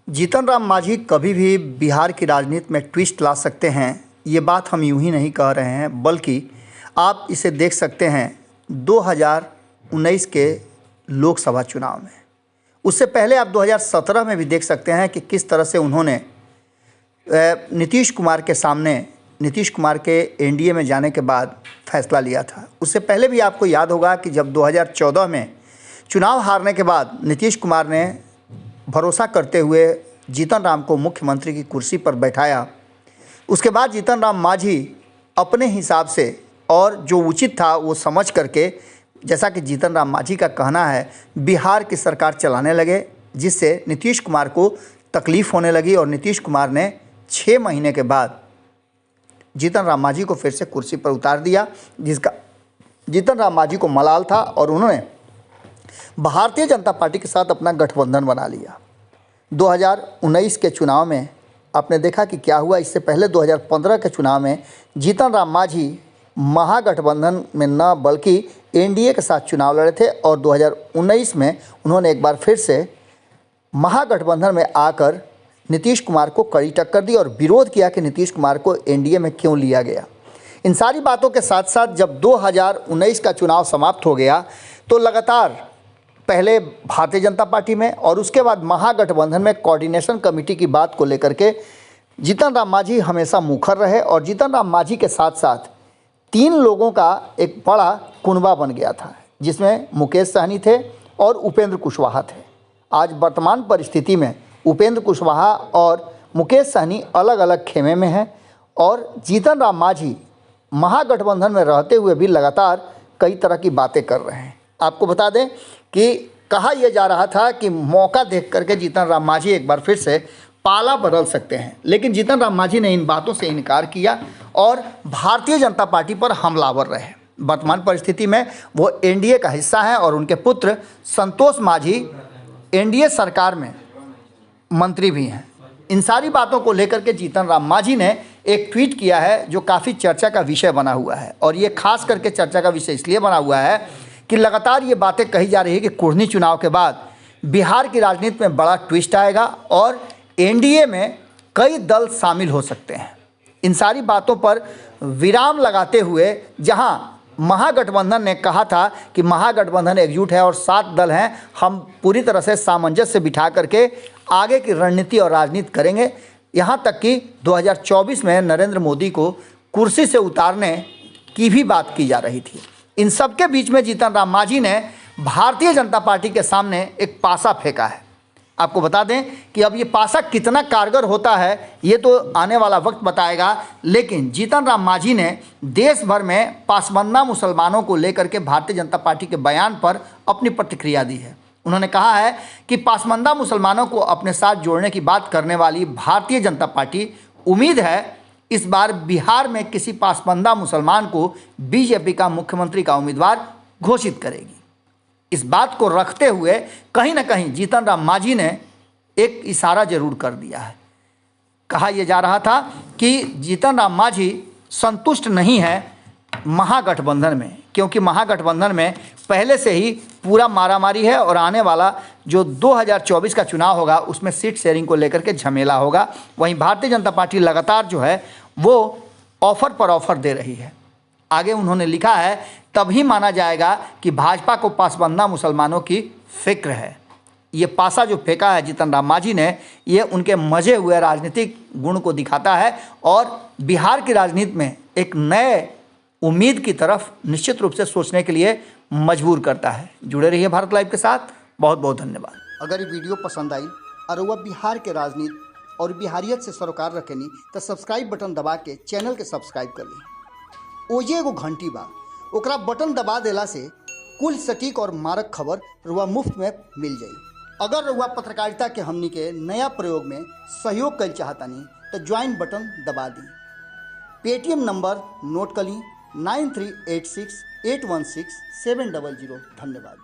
जीतन राम मांझी कभी भी बिहार की राजनीति में ट्विस्ट ला सकते हैं, ये बात हम यूं ही नहीं कह रहे हैं, बल्कि आप इसे देख सकते हैं 2019 के लोकसभा चुनाव में। उससे पहले आप 2017 में भी देख सकते हैं कि किस तरह से उन्होंने नीतीश कुमार के सामने, नीतीश कुमार के एनडीए में जाने के बाद फैसला लिया था। उससे पहले भी आपको याद होगा कि जब 2014 में चुनाव हारने के बाद नीतीश कुमार ने भरोसा करते हुए जीतन राम को मुख्यमंत्री की कुर्सी पर बैठाया, उसके बाद जीतन राम मांझी अपने हिसाब से और जो उचित था वो समझ करके, जैसा कि जीतन राम मांझी का कहना है, बिहार की सरकार चलाने लगे, जिससे नीतीश कुमार को तकलीफ़ होने लगी और नीतीश कुमार ने 6 महीने के बाद जीतन राम मांझी को फिर से कुर्सी पर उतार दिया, जिसका जीतन राम मांझी को मलाल था और उन्होंने भारतीय जनता पार्टी के साथ अपना गठबंधन बना लिया। 2019 के चुनाव में आपने देखा कि क्या हुआ। इससे पहले 2015 के चुनाव में जीतन राम मांझी महागठबंधन में न बल्कि एनडीए के साथ चुनाव लड़े थे और 2019 में उन्होंने एक बार फिर से महागठबंधन में आकर नीतीश कुमार को कड़ी टक्कर दी और विरोध किया कि नीतीश कुमार को एनडीए में क्यों लिया गया। इन सारी बातों के साथ साथ जब 2019 का चुनाव समाप्त हो गया तो लगातार पहले भारतीय जनता पार्टी में और उसके बाद महागठबंधन में कोऑर्डिनेशन कमेटी की बात को लेकर के जीतन राम मांझी हमेशा मुखर रहे और जीतन राम मांझी के साथ साथ 3 लोगों का एक बड़ा कुनबा बन गया था, जिसमें मुकेश सहनी थे और उपेंद्र कुशवाहा थे। आज वर्तमान परिस्थिति में उपेंद्र कुशवाहा और मुकेश सहनी अलग अलग खेमे में हैं और जीतन राम मांझी महागठबंधन में रहते हुए भी लगातार कई तरह की बातें कर रहे हैं। आपको बता दें कि कहा यह जा रहा था कि मौका देख करके जीतन राम मांझी एक बार फिर से पाला बदल सकते हैं, लेकिन जीतन राम मांझी ने इन बातों से इनकार किया और भारतीय जनता पार्टी पर हमलावर रहे। वर्तमान परिस्थिति में वो एनडीए का हिस्सा है और उनके पुत्र संतोष मांझी एनडीए सरकार में मंत्री भी हैं। इन सारी बातों को लेकर के जीतन राम मांझी ने एक ट्वीट किया है जो काफ़ी चर्चा का विषय बना हुआ है और ये खास करके चर्चा का विषय इसलिए बना हुआ है कि लगातार ये बातें कही जा रही है कि कुर्नी चुनाव के बाद बिहार की राजनीति में बड़ा ट्विस्ट आएगा और एनडीए में कई दल शामिल हो सकते हैं। इन सारी बातों पर विराम लगाते हुए जहां महागठबंधन ने कहा था कि महागठबंधन एकजुट है और 7 दल हैं, हम पूरी तरह से सामंजस्य बिठा करके आगे की रणनीति और राजनीति करेंगे, यहाँ तक कि 2024 में नरेंद्र मोदी को कुर्सी से उतारने की भी बात की जा रही थी। इन सब के बीच में जीतन राम मांझी ने भारतीय जनता पार्टी के सामने एक पासा फेंका है। आपको बता दें कि अब ये पासा कितना कारगर होता है ये तो आने वाला वक्त बताएगा, लेकिन जीतन राम मांझी ने देश भर में पासबंदा मुसलमानों को लेकर के भारतीय जनता पार्टी के बयान पर अपनी प्रतिक्रिया दी है। उन्होंने कहा है कि पासबंदा मुसलमानों को अपने साथ जोड़ने की बात करने वाली भारतीय जनता पार्टी उम्मीद है इस बार बिहार में किसी पासबंदा मुसलमान को बीजेपी का मुख्यमंत्री का उम्मीदवार घोषित करेगी। इस बात को रखते हुए कहीं ना कहीं जीतन राम मांझी ने एक इशारा जरूर कर दिया है। कहा यह जा रहा था कि जीतन राम मांझी संतुष्ट नहीं है महागठबंधन में, क्योंकि महागठबंधन में पहले से ही पूरा मारामारी है और आने वाला जो 2024 का चुनाव होगा उसमें सीट शेयरिंग को लेकर के झमेला होगा। वहीं भारतीय जनता पार्टी लगातार जो है वो ऑफर पर ऑफर दे रही है। आगे उन्होंने लिखा है तभी माना जाएगा कि भाजपा को पासबंदा मुसलमानों की फिक्र है। ये पासा जो फेंका है जीतन राम मांझी ने, ये उनके मजे हुए राजनीतिक गुण को दिखाता है और बिहार की राजनीति में एक नए उम्मीद की तरफ निश्चित रूप से सोचने के लिए मजबूर करता है। जुड़े रहिए भारत लाइव के साथ। बहुत बहुत धन्यवाद। अगर ये वीडियो पसंद आई और वह बिहार के राजनीति और बिहारियत से सरोकार रखेनी तो सब्सक्राइब बटन दबा के चैनल के सब्सक्राइब कर ली। ओजे एगो घंटी बा, ओकरा बटन दबा देला से कुल सटीक और मारक खबर रुआ मुफ्त में मिल जाई। अगर रुआ पत्रकारिता के हमनी के नया प्रयोग में सहयोग कर चाहतानी तो ज्वाइन बटन दबा दी। पेटीएम नंबर नोट कर ली 9386816700। धन्यवाद।